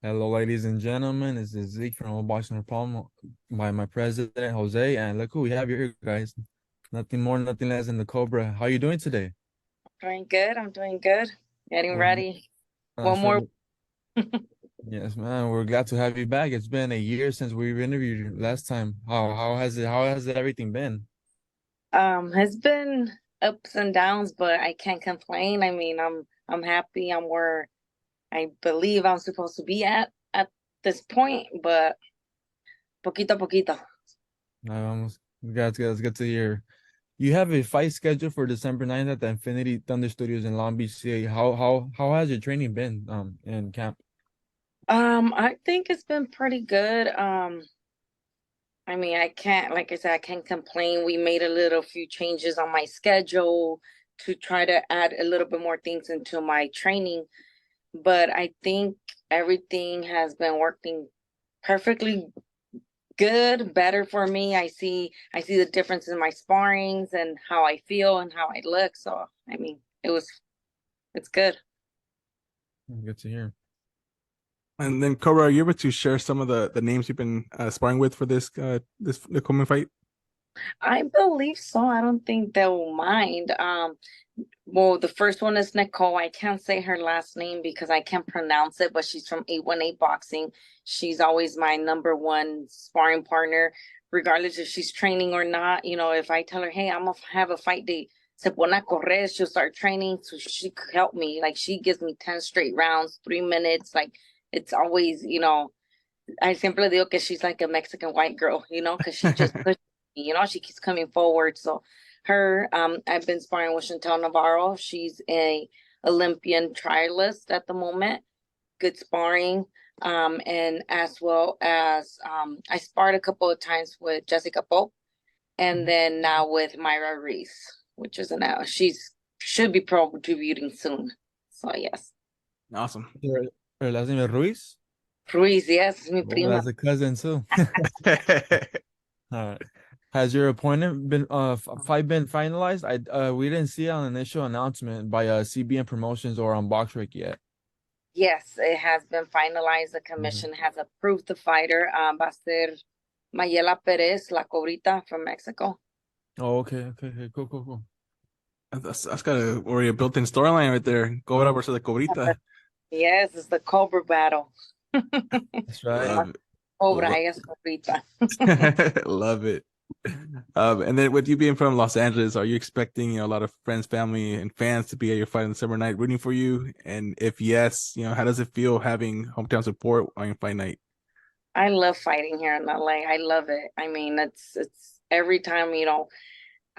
Hello, ladies and gentlemen. This is Zeke from Unboxing Republic by my president, Jose. And look who we have here, guys. Nothing more, nothing less than the Cobra. How you doing today? Doing good. I'm doing good. Getting We're, ready. One that's right. more. Yes, man. We're glad to have you back. It's been a year since we interviewed you last time. How has everything been? Has been ups and downs, but I can't complain. I mean, I'm happy. I'm where I believe I'm supposed to be at this point, but poquito a poquito. I almost that's good to hear. You have a fight scheduled for December 9th at the Infinity Thunder Studios in Long Beach, CA. How has your training been in camp? I think it's been pretty good. I mean, I can't, like I said, I can't complain. We made a little few changes on my schedule to try to add a little bit more things into my training, but I think everything has been working perfectly good, better for me. I see the difference in my sparrings and how I feel and how I look. So I mean, it's good. Good to hear. And then Cobra, are you able to share some of the names you've been sparring with for this the Coleman fight? I believe so. I don't think they'll mind. Well, the first one is Nicole. I can't say her last name because I can't pronounce it, but she's from 818 Boxing. She's always my number one sparring partner, regardless if she's training or not. You know, if I tell her, hey, I'm gonna have a fight date, se pone a correr, she'll start training. So she could help me. Like she gives me 10 straight rounds, 3 minutes. Like it's always, I siempre digo que she's like a Mexican white girl, because she just pushes me, she keeps coming forward. So I've been sparring with Chantel Navarro. She's a Olympian trialist at the moment. Good sparring. And as well as I sparred a couple of times with Jessica Pope, and then now with Myra Ruiz, which is she's should be contributing soon. So yes, Awesome. Her last name is Ruiz. Ruiz, yes, mi Oh, prima. that's a cousin too. All right. Has your appointment been fight been finalized? We didn't see an initial announcement by CBN Promotions or on BoxRec yet. Yes, it has been finalized. The Okay. commission has approved the fighter. Va a ser Mayela Perez, La Cobrita from Mexico. Oh, okay, cool. That's got already a built-in storyline right there. Cobra versus the Cobrita. Yes, it's the Cobra battle. That's right. Love it. Cobra, Lo- ella es Cobrita. Love it. And then with you being from Los Angeles, are you expecting a lot of friends, family, and fans to be at your fight on the summer night rooting for you? And if yes, how does it feel having hometown support on your fight night? I love fighting here in LA. I love it. I mean, it's every time,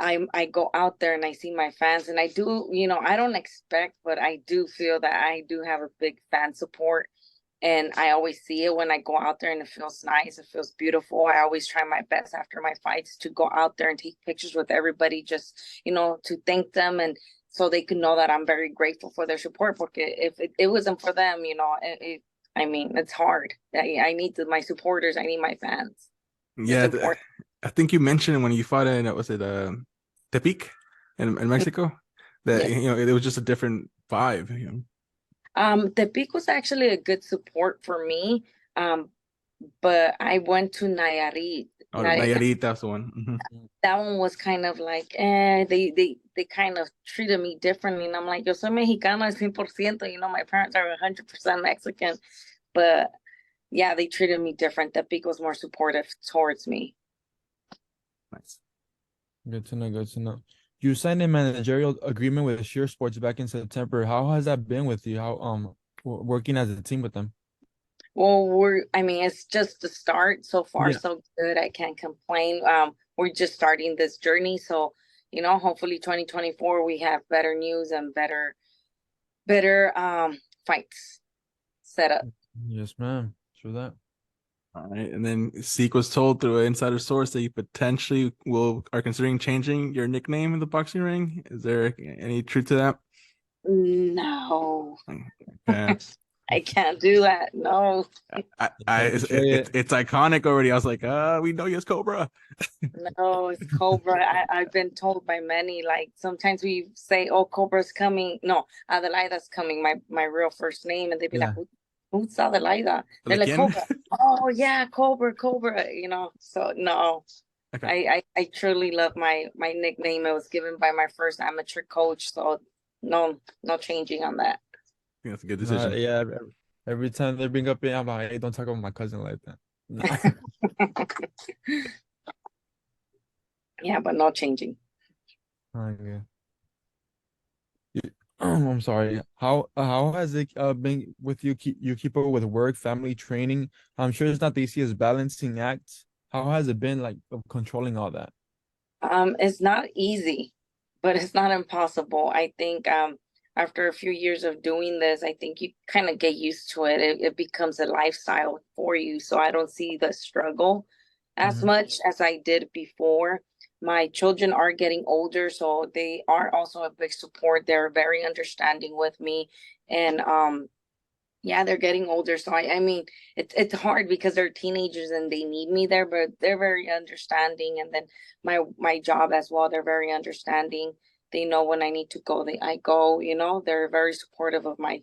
I go out there and I see my fans and I do, I don't expect, but I do feel that I do have a big fan support. And I always see it when I go out there and it feels nice. It feels beautiful. I always try my best after my fights to go out there and take pictures with everybody, just, to thank them and so they can know that I'm very grateful for their support. Porque if it wasn't for them, I mean, it's hard. I need my supporters. I need my fans. It's Yeah, important. I think you mentioned when you fought in was it Tepic in Mexico that Yes. it was just a different vibe. The peak was actually a good support for me. Um, but I went to Nayarit. Oh, Nayarit, that's the one. That one was kind of like, they kind of treated me differently. And I'm like, yo soy mexicana al 100%, my parents are 100% Mexican. But yeah, they treated me different. The peak was more supportive towards me. Nice. Good to know. Good to know. You signed a managerial agreement with Sheer Sports back in September. How has that been with you? How working as a team with them? Well, I mean, it's just the start. So far, Yeah. so good. I can't complain. We're just starting this journey. So, hopefully 2024 we have better news and better fights set up. Yes, ma'am. True that. All right, and then Seek was told through an insider source that you potentially are considering changing your nickname in the boxing ring. Is there any truth to that? No, Okay. I can't do that. No, Don't betray it. It's iconic already. I was like, we know you as Cobra. no, it's Cobra. I've been told by many, like sometimes we say, oh, Cobra's coming. No, Adelaida's coming, my real first name. And they'd be like, Yeah. who's Adelaida? They're Like like, in? Cobra. Oh yeah, Cobra, Cobra, So no, Okay. I truly love my nickname. It was given by my first amateur coach, so no changing on that. I think that's a good decision. Yeah, every time they bring up it, I'm like, hey, don't talk about my cousin like that. No. Yeah, but no changing. Okay. I'm sorry. How has it been with you? You keep up with work, family, training. I'm sure it's not the easiest balancing act. How has it been like of controlling all that? It's not easy, but it's not impossible. I think after a few years of doing this, I think you kind of get used to it. It becomes a lifestyle for you. So I don't see the struggle as Hmm. much as I did before. My children are getting older, so they are also a big support. They're very understanding with me. And yeah, they're getting older. So I mean, it's hard because they're teenagers and they need me there, but they're very understanding. And then my job as well, they're very understanding. They know when I need to go, I go, they're very supportive of my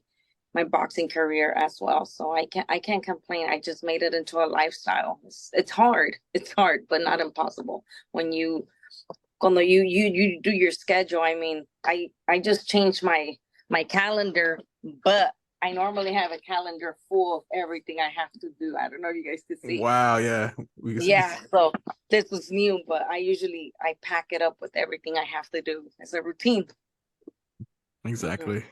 boxing career as well. So I can't complain. I just made it into a lifestyle. It's hard. It's hard, but not impossible. When you do your schedule, I mean, I just changed my calendar, but I normally have a calendar full of everything I have to do. I don't know if you guys could see. Wow, yeah. Yeah, so this was new, but I pack it up with everything I have to do as a routine. Mhm. Exactly.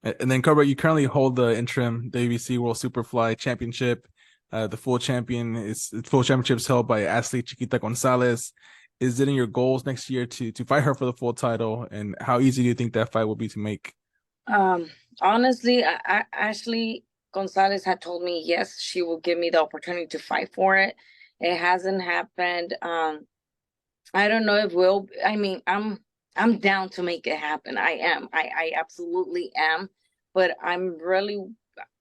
And then Cobra, you currently hold the interim WBC World Superfly Championship. The full championship is held by athlete Chiquita Gonzalez. Is it in your goals next year to fight her for the full title? And how easy do you think that fight will be to make? Um, Honestly, Ashley Gonzalez had told me yes, she will give me the opportunity to fight for it. It hasn't happened. I don't know if will. I mean, I'm down to make it happen. I am. I absolutely am. But I'm really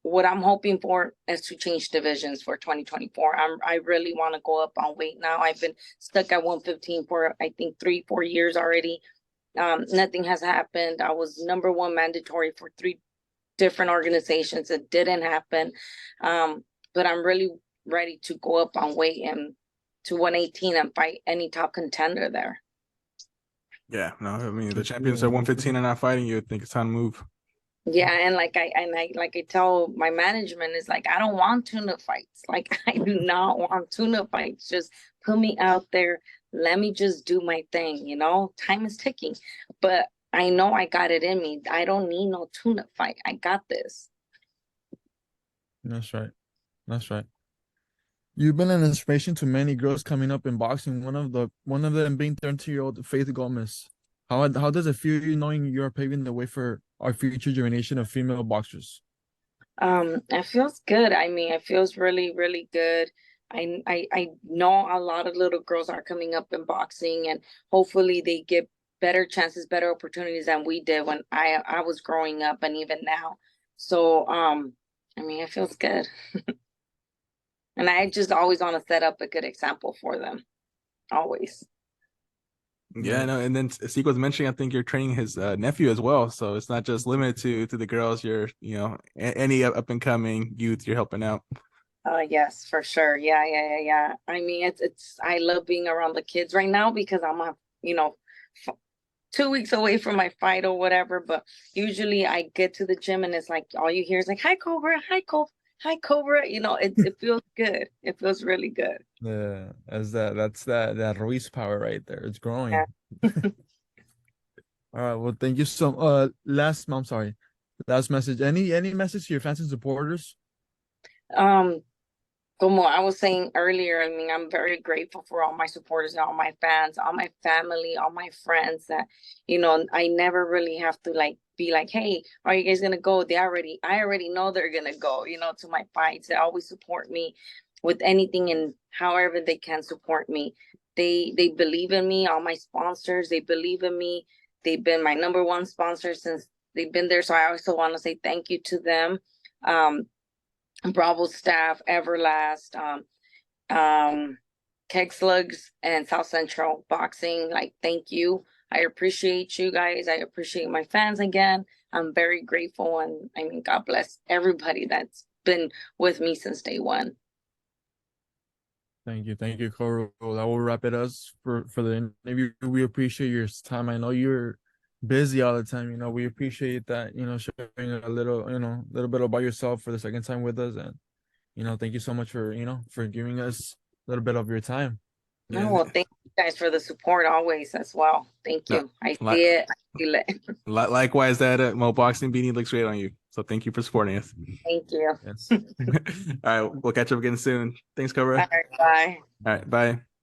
what I'm hoping for is to change divisions for 2024. I really want to go up on weight now. I've been stuck at 115 for I think 3-4 years already. Nothing has happened. I was number one mandatory for 3 different organizations. It didn't happen. But I'm really ready to go up on weight and to 118 and fight any top contender there. Yeah, no, I mean the champions Yeah. are 115 and not fighting you. I think it's time to move. Yeah, and like I tell my management is like I don't want tuna fights. Like I do not want tuna fights. Just put me out there. Let me just do my thing, Time is ticking. But I know I got it in me. I don't need no tuna fight. I got this. That's right. That's right. You've been an inspiration to many girls coming up in boxing. One of them being 30-year-old Faith Gomez. How does it feel knowing you're paving the way for our future generation of female boxers? It feels good. I mean, it feels really, really good. I know a lot of little girls are coming up in boxing, and hopefully they get better chances, better opportunities than we did when I was growing up, and even now. So, I mean, it feels good, and I just always want to set up a good example for them, always. Yeah, Right. no, and then Seek was mentioning, I think you're training his nephew as well. So it's not just limited to the girls. You're, any up and coming youth you're helping out. Yes, for sure. Yeah, yeah, yeah, yeah. I mean, it's I love being around the kids right now because I'm you know, 2 weeks away from my fight or whatever. But usually I get to the gym and it's like all you hear is like, "Hi, Cobra, hi, Cobra, hi, Cobra." It feels good. It feels really good. Yeah, as that's that Ruiz power right there. It's Yeah. growing. All right. Well, thank you so. I'm sorry. Last message. Any message to your fans and supporters? Um, Como I was saying earlier, I mean, I'm very grateful for all my supporters and all my fans, all my family, all my friends that, I never really have to like be like, hey, are you guys gonna go? I already know they're gonna go, to my fights. They always support me with anything and however they can support me. They believe in me, all my sponsors, they believe in me. They've been my number one sponsor since they've been there. So I also want to say thank you to them. Bravo staff, Everlast, Keg Slugs, and South Central Boxing. Like, thank you. I appreciate you guys. I appreciate my fans again. I'm very grateful, and I mean, God bless everybody that's been with me since day one. Thank you, Cobra. Well, that will wrap it us for the interview. We appreciate your time. I know you're busy all the time. You know, we appreciate that. You know, sharing a little, little bit about yourself for the second time with us, and thank you so much for for giving us a little bit of your time. No, well, thank you guys for the support always as well. Thank No, you. I see it. I feel it. Likewise, that Mo Boxing beanie looks great on you. So thank you for supporting us. Thank you. Yes. All right, we'll catch up again soon. Thanks, Cobra. All right, bye. All right, bye.